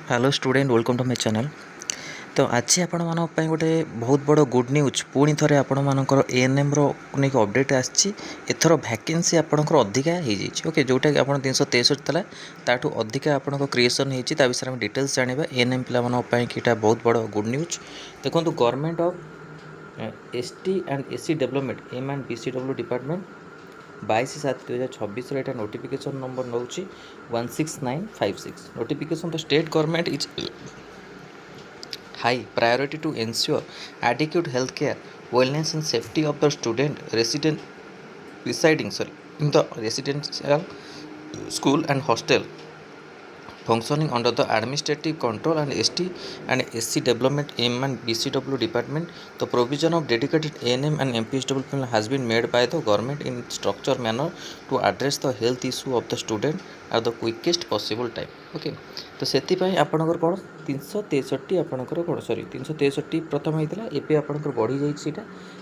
Hello student welcome to my channel. तो आज आपण मानी गोटे बहुत बड़ गुड न्यूज पुणी थे आपण मानकर एएनएम नहीं अपडेट आथर भैकेंसी आपंकर अधिका हो ओके जोटा कि आप 363 था ताठू अधिका आप क्रिएसन होता विषय में डिटेल्स जाना एएनएम पाला बहुत बड़ गुड न्यूज। देखो government of ST and SC development M and BCW department 22/7/2026 यहाँ नोटिफिकेशन नंबर नौ 16956 notification the state government is high priority to ensure adequate healthcare, wellness and safety of the student residing in the residential school and hostel functioning under the administrative control and ST and SC development M and BCW department. The provision of dedicated ANM and MPSW panel has been made by the government in structured manner to address the health issue of the student at the quickest possible time. Okay, तो से आपणकर कौन 363 आपणकर कौन sorry 363 प्रथम होता है आपणकर बढ़ी जाइए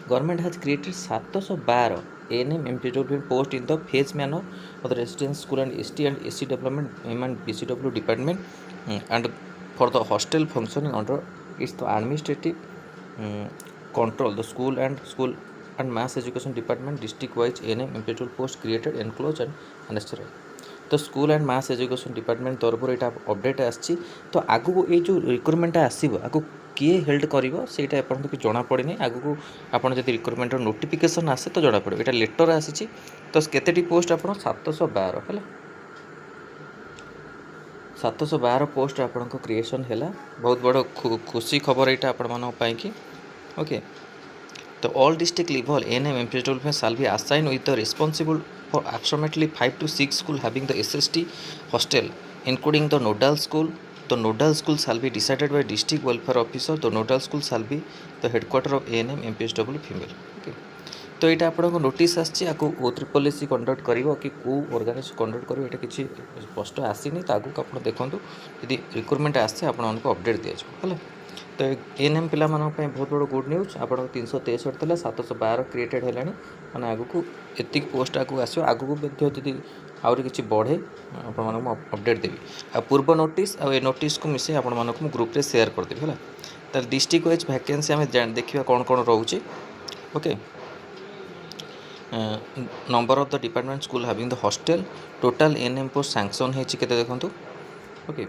government has created 712 ANM MPSW post in the phase manner of the residence school and ST and SC development M and BCW department and for the hostel functioning under its the administrative control the school and mass education department district wise ANM MPSW post created enclosed and unnecessary तो school and mass education department तरफ यहाँ update आसी तो आगू ये जो recruitment आसो आगू किए हेल्ड कर ସେଇଟା ଏପର୍ଯ୍ୟନ୍ତ କିଛି ଜଣାପଡ଼ିନି ଆଗକୁ ଆପଣ ଯଦି ରିକ୍ରୁଟମେଣ୍ଟର ନୋଟିଫିକେସନ୍ ଆସେ ତ ଜଣାପଡ଼ିବ ଏଇଟା ଲେଟର୍ ଆସିଛି ତ କେତେଟି ପୋଷ୍ଟ ଆପଣ 712 ହେଲା 712 ପୋଷ୍ଟ ଆପଣଙ୍କ କ୍ରିଏସନ୍ ହେଲା ବହୁତ ବଡ଼ ଖୁସି ଖବର ଏଇଟା ଆପଣମାନଙ୍କ ପାଇଁକି ଓକେ तो all district level ANM MPSW shall be assigned with the responsible for approximately 5 to 6 school having the SST hostel including the nodal school. The nodal school shall be decided by district welfare officer. The nodal school shall be the headquarter of ANM MPSW female. Okay. तो यहाँ आपको notice आसी OCCC conduct कर कि कौ organisation conduct कर किसी स्पष्ट आसनी तो आगे आप देखूँ यदि रिक्रुटमेंट आसे आपको अपडेट दि जाए तो एएनएम पिला बहुत बड़ गुड न्यूज आप 363 था 712 क्रिएटेड है मैंने आगू एति पोस्ट आगू आसो आगू जदि आहरी किसी बढ़े आप अपडेट देवी आ पूर्व नोटिस आ नोटिस को मिसे आपको ग्रुप रे शेयर करदेवी है तो डिस्ट्रिक्ट वाइज वैकेंसी आम देखा कौन कौन रोचे okay number of the department school having the hostel total ANM post sanction होती देखो ओके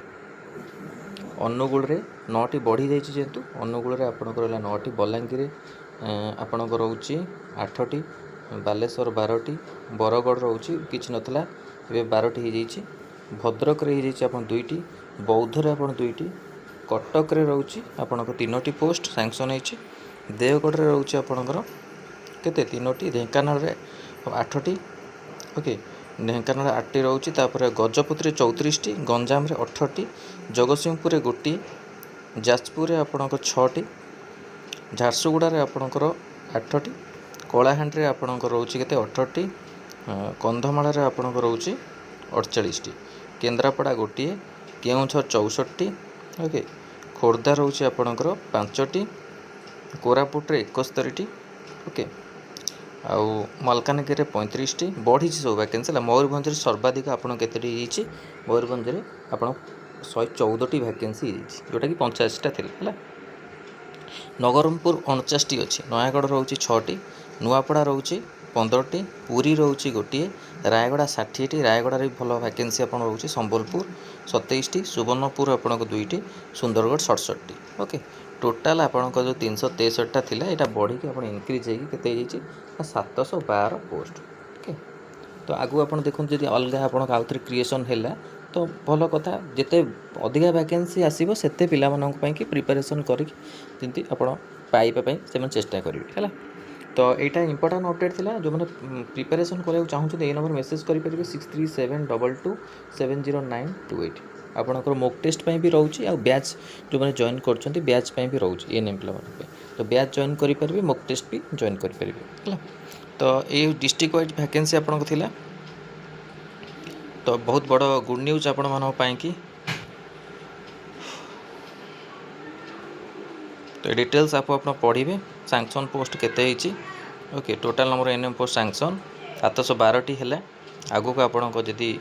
अनुगुल 9टी बढ़ी जाइए जेहेतु अनुगुल आपंकर 9टी बलांगीर आपंकर रोचे 8टी बालेश्वर 12टी बरगढ़ रोचे किसी नाला ए 12टी हो जाइए भद्रक आप 2टी बौद्धरे आप 2टी कटक रोचे आपंकर 3टी पोस्ट सैंक्शन होती देवगढ़ रोचे आपंकर केते 3टी ढेंकानाल 8टी ओके ढेंकानाल 8टी रोचे गजपति 34टी गंजाम 18टी जगतसिंहपुर गोटी जाजपुर आपणकर 6टी झारसुगुड़ा आपणकर 8टी कलाहांडी आपणकर रोचे केते 18टी कंधमाल आपणकर रोचे 48टी केन्द्रापड़ा गोटे केउझर 64टी ओके खोर्धा रोचे आपणकर 5टी कोरापुट 71टी ओके आउ मलकानगिरी 35टी बढ़ी सब वैकेंसी मयूरभंज सर्वाधिक आपड़ के मयूरभंज आप 114टी वैकेंसी जोटा कि 85टा थी है नवरंगपुर 49टी अच्छी नयागढ़ रोचे 6टी नुआपड़ा रोचे 15टी पुरी रोचे गोटे रायगड़ा 60टी रायगड़ा भी भल वैकेंसी आप रोचे संबलपुर 27टी सुवर्णपुर आपको 2टी सुंदरगढ़ 67टी ओके टोटाल आपंकर जो 363टा थी यहाँ बढ़ी आप इनक्रिज होते 712 पोस्ट ओके तो आगू आप देखो जी अलग आप आउ थे क्रिएसन है तो भल कथा जिते अधिका वैकेंसी आसो से पाई प्रिपेरेसन करती पाइबापी से चेष्टा करेंगे है तो यहाँ इंपोर्टाट अपडेट थी जो मैंने प्रिपेरेसन कराया चाहूँगी ये नंबर मेसेज करेंगे 6372270928 आपणकर मोक टेस्ट भी रोचे आ बैच जो मैंने जॉइन कर बैच भी रोचे एएनएम पे तो बैच जॉइन करेंगे मोक टेस्ट भी जॉइन करेंगे है तो ये डिस्ट्रिक्ट वाइज वैकेंसी आपको थिला तो बहुत बड़ गुड न्यूज आपण मानी कि तो डिटेल्स आप पढ़े सैंक्शन पोस्ट केते okay total number ANM post sanction 712टी है आगू को आपको जदि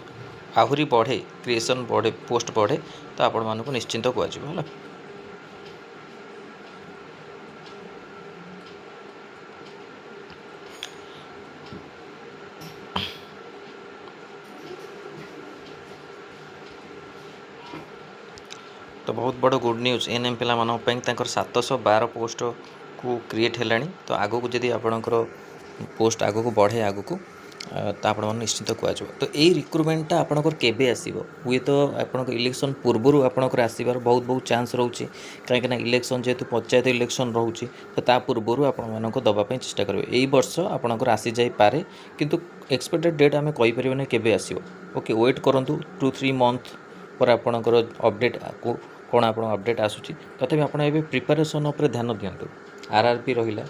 आहुरी बढ़े क्रिएसन बढ़े पोस्ट बढ़े तो आपण मानक निश्चिंत कहला। तो बहुत बड़ गुड न्यूज़ एएनएम पिला मानक पई तांकर 712 पोस्ट को क्रिएट हेलानी। तो आगो को जदि आपणकर पोस्ट आगो को बढ़े आगो को तो आपण निश्चित कहु। तो यही रिक्रुटमेंटा आपणकर केबे आसीबो हुए तो आपणकर इलेक्शन पूर्व आपणकर आसीबार बहुत बहुत चांस रोचे कहीं इलेक्शन जेहेतु पंचायत इलेक्शन रोचे तो ता पूर्व आपण दबा चेष्टा करेंगे। यही वर्ष आपणकर आसी जाई पारे किंतु एक्सपेक्टेड डेट आम कहीपर ना केबे आसीबो। ओके वेट करंतु 2-3 मंथ पर आपणकर अपडेट को कौन आप अपडेट आसूची तथापि आपण एबे प्रिपरेशन उपर ध्यान दियंतु। आरआरबी रहिला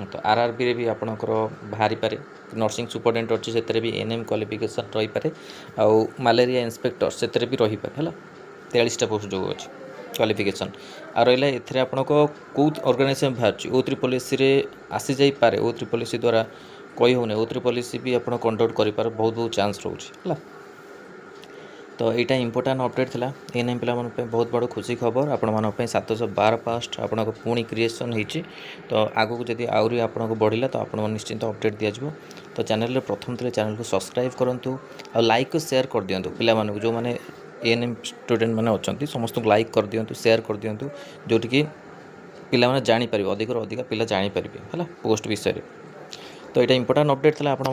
तो आरआरबी रे भी आपणकर बाहरी पारे नर्सिंग सुपरडेंट अच्छी से भी एनएम क्वालिफिकेशन रही पारे आउ मलेरिया इंस्पेक्टर से भी रही पारे है 43टा पोस्ट जो अच्छी क्वालिफिकेशन आ रहा है आपण को ऑर्गेनाइजेशन बाहर ओ त्रिपोलिसी आसी जाई पारे ओ त्रिपोलिसी द्वारा कही होने ओ त्रिपोलिसी भी आप कंडक्ट कर बहुत बहुत चांस रोचे है। तो यहाँ इंपोर्टाट अपडेट था एएनएम पिला बहुत बड़ खुशी खबर आपण मान 712 पोस्ट आपण पुणी क्रिएसन होती। तो आगो को जब आहरी आपण बढ़ला तो आप निश्चिंत अपडेट दिज्व। तो चैनल प्रथम थे चैनल को सब्सक्राइब करूँ और लाइक शेयर कर दिंतु पाने जो मैंने एएनएम स्टूडेंट मैंने अच्छा समस्त लाइक कर दिंतु शेयर कर दिंतु जोटिकी पिला जापर अधिक अधिक पिला जापर है पोस्ट विषय। तो यहाँ इंपोर्टाट अपडेट था आपण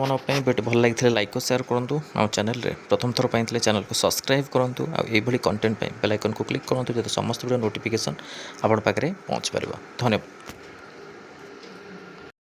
भल लगी लाइक और शेयर करूँ आ चैनल प्रथम थर पाई चैनल को सब्सक्राइब करूँ आईभली कंटेंट बेल आइकन को क्लिक करूँ जो समस्त वीडियो नोटिफिकेशन आपण पाखे पहुँच पार। धन्यवाद।